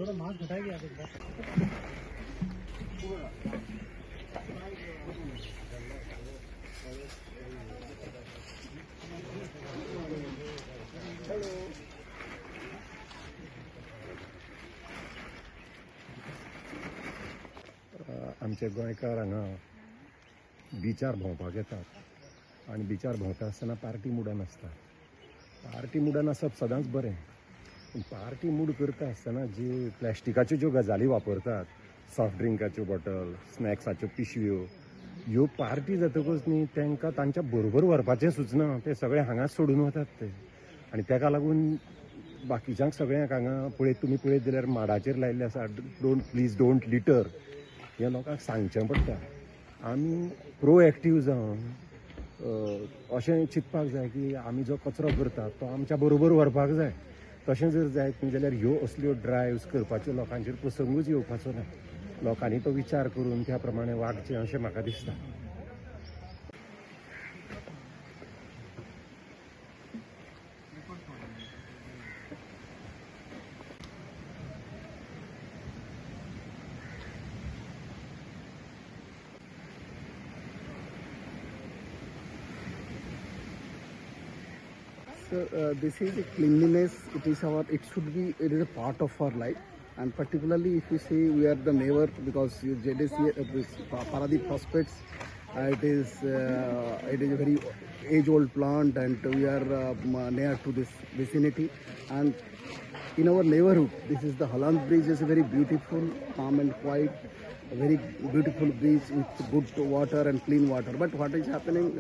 थोड़ा मास्क हटाएगी आप एक बार। आमचे गोंयकार हांगा बिचार भोंवपाक येतात आनी बिचार भोंवता आसतना पार्टी मुडान आसता. पार्टी मुडान आसप सदांच बरें, पूण पार्टी मूड करता आसतना जी प्लॅस्टिकाच्यो ज्यो गजाली वापरतात, सॉफ्ट ड्रिंकाच्यो बॉटल, स्नॅक्साच्यो पिशव्यो, ह्यो पार्टी जातकच न्ही तांकां तांच्या बरोबर व्हरपाचें सुचना. ते सगळे हांगाच सोडून वतात ते. आनी ताका लागून बाकीच्यांक सगळ्यांक हांगा तुमी पळयत जाल्यार माडाचेर लायिल्ले आसा प्लीज डोंट लिटर. हे लोकांक सांगचें पडटा. आमी प्रोएक्टीव जावन अशें चिंतपाक जाय की आमी जो कचरो करता तो आमच्या बरोबर व्हरपाक जाय. तशें जर जायत न्ही जाल्यार ह्यो असल्यो ड्रायव्स करपाच्यो लोकांचेर प्रसंगूच येवपाचो ना. लोकांनी तो विचार करून त्या प्रमाणे वागचें अशें म्हाका दिसता. So this is a cleanliness. It is a part of our life, and particularly if you see we are the neighbor, because JDC this Paradip Phosphates, it is a very age-old plant, and we are near to this vicinity. And in our neighborhood, this is the Holland Bridge. Is a very beautiful, calm and quiet, a very beautiful bridge with good water and clean water. But what is happening?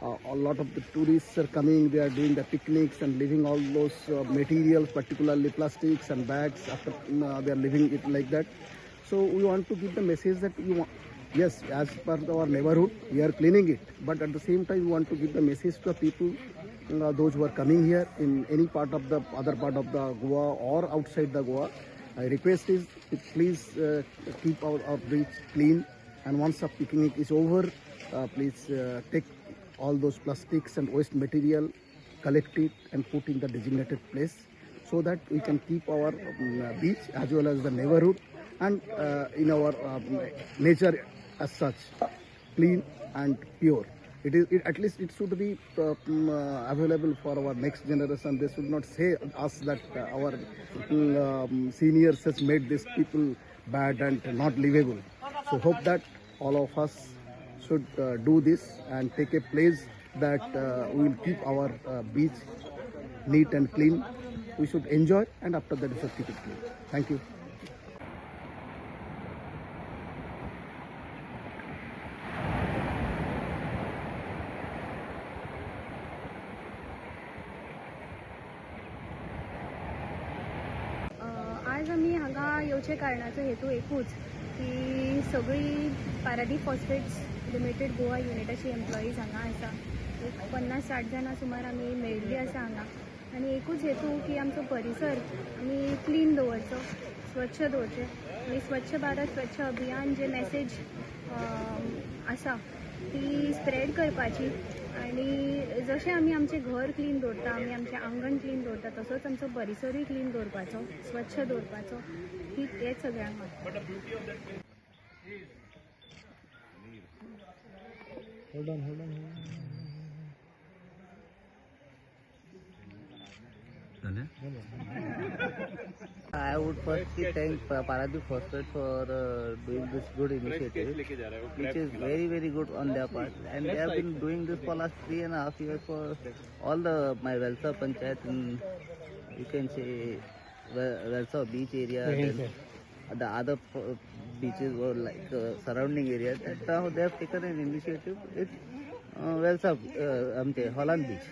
A lot of the tourists are coming, they are doing the picnics and leaving all those materials, particularly plastics and bags, after they are leaving it like that. So we want to give the message that yes, as per our neighborhood, we are cleaning it, but at the same time we want to give the message to the people, those who are coming here in any part of the other part of the Goa or outside the Goa. I request is please keep our beach clean, and once the picnic is over, please take all those plastics and waste material, collect it and put in the designated place, so that we can keep our beach as well as the neighborhood and in our nature as such clean and pure. At least it should be available for our next generation. They should not say us that our seniors has made these people bad and not livable. So hope that all of us should do this and take a place that we will keep our beach neat and clean. We should enjoy, and after that we should keep it clean. Thank you. आज आमी हांगा येवचे कारणाचो हेतू एकूच की सगळी Paradip phosphates limited Goa युनिटाची employees हांगा आसा. एक 50-60 जाणां सुमार आमी मेळिल्लीं आसा हांगा. आनी एकूच हेतू की आमचो परिसर आमी क्लीन दवरचो, स्वच्छ दवरचें. आनी स्वच्छ भारत स्वच्छ अभियान जे मॅसेज आसा ती स्प्रेड करपाची. आनी जशें आमी आमचें घर क्लीन दवरता, आमी आमचें आंगण क्लीन दवरता, तसोच आमचो परिसरूय क्लीन दवरपाचो, स्वच्छ दवरपाचो. हेच सगळ्यांक Hold on. झालें? I would firstly thank Paradip Phosphate for doing this good initiative, which is very, very good on their part. And they have been doing this for last 3.5 years for all my Velsa Panchayat in, you can say, Velsa beach area. Then the other beaches were like surrounding areas. And now they have taken an initiative. It's Velsa, Holland Beach.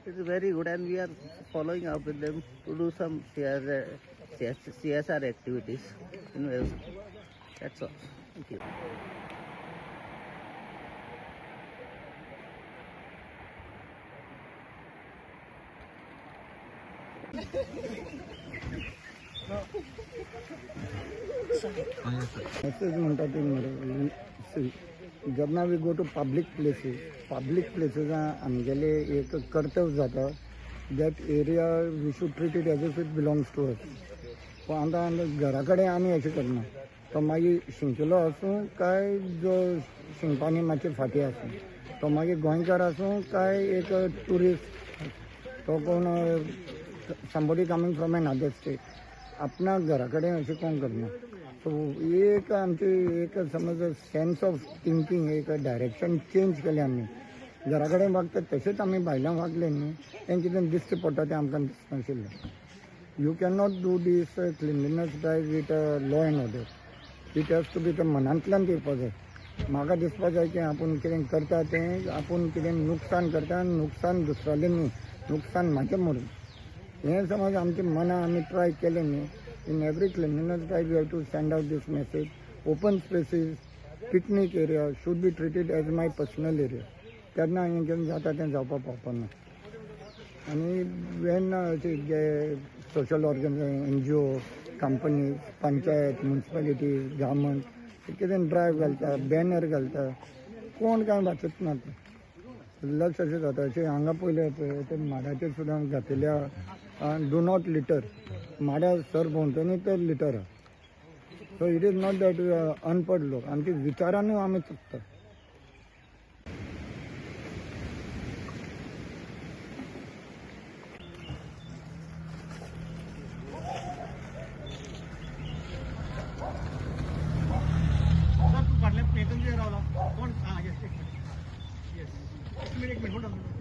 It's very good, and we are following up with them to do some CSR activities in Wales. That's all. Thank you. Message म्हणतात जेन्ना we go to public places आमगेले एक कर्तव्य जाता that area we should treat it as if it belongs to us. पूण आतां घरा कडेन आमी अशें करना. तो मागीर शिंकेलो आसूं काय जो शिंपानी मातशे फाटी आसूं, तो मागीर गोंयकार आसूं काय एक ट्युरिस्ट, तो कोण somebody coming from an other state, आपणा घरा कडेन अशें कोण करना. सो एक आमची एक समज सेन्स ऑफ थिंकींग एक डायरेक्शन चेंज केलें आमी. घरा कडेन वागतात तशेंच आमी भायल्यान वागले न्ही, तें कितें दिश्टी पडटा तें आमकां दिसनाशिल्लें. You can not do this cleanliness drive with law and order. It has to be ते मनांतल्यान येवपा जाय. म्हाका दिसपा जाय की आपूण कितें करता तें आपूण कितें नुकसान करता आनी नुकसान दुसऱ्यालें न्ही, नुकसान म्हाजें म्हणून. हें समज आमचें मनां आमी ट्राय केलें न्ही, in every cleanliness drive we have to send out this message. Open spaces, picnic area should be treated as my personal area. तेन्ना हांवें घेवन जाता तें जावपाक पावपाना. आनी वेन जे social organisation, NGO, companies, panchayat, municipalities, government कितें ड्रायव्ह घालता, बॅनर घालता, कोण कांय वाचत ना. लक्ष अशें जाता अशें हांगा पयलें पळय ते माडाचेर सुद्दां घातिल्या डू नॉट लिटर. माड्या सर भोंवतणी तर litter. So it is not that अनपड लोक, आमच्या विचारांनी आमी चुकता. फाटल्या पेटून जे रावला कोण? हां येस एक मिनिट होल्ड ऑन.